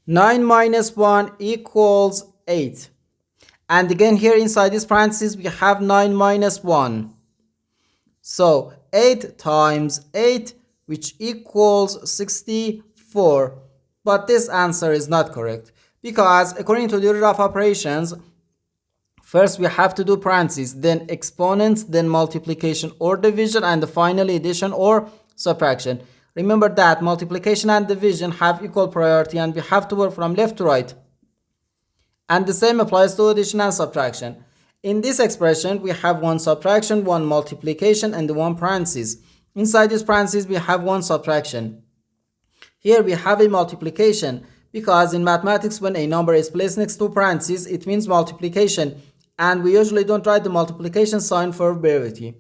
9 minus 1 equals 8. And again here inside this parenthesis we have 9 minus 1. So 8 times 8, which equals 64. But this answer is not correct, because according to the order of operations, first we have to do parentheses, then exponents, then multiplication or division, and finally addition or subtraction. Remember that multiplication and division have equal priority and we have to work from left to right. And the same applies to addition and subtraction. In this expression, we have one subtraction, one multiplication, and one parenthesis. Inside this parenthesis, we have one subtraction. Here we have a multiplication, because in mathematics, when a number is placed next to parentheses, it means multiplication. And we usually don't write the multiplication sign for brevity.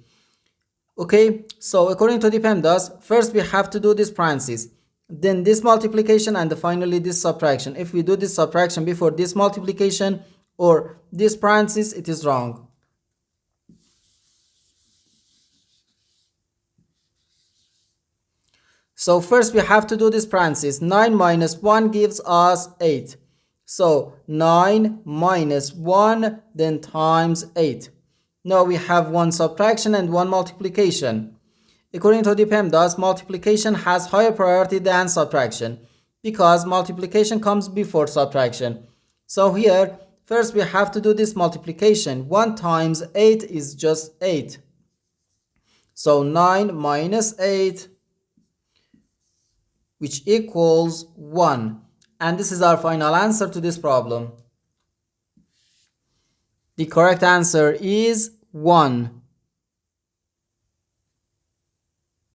Okay, so according to the PEMDAS, first we have to do this parenthesis, then this multiplication, and finally this subtraction. If we do this subtraction before this multiplication or this parenthesis, it is wrong. So first we have to do this parenthesis. 9 minus 1 gives us 8. So 9 minus 1, then times 8. Now we have one subtraction and one multiplication. According to the PEMDAS, multiplication has higher priority than subtraction, because multiplication comes before subtraction. So here, first we have to do this multiplication. 1 times 8 is just 8. So 9 minus 8, which equals 1. And this is our final answer to this problem. The correct answer is 1.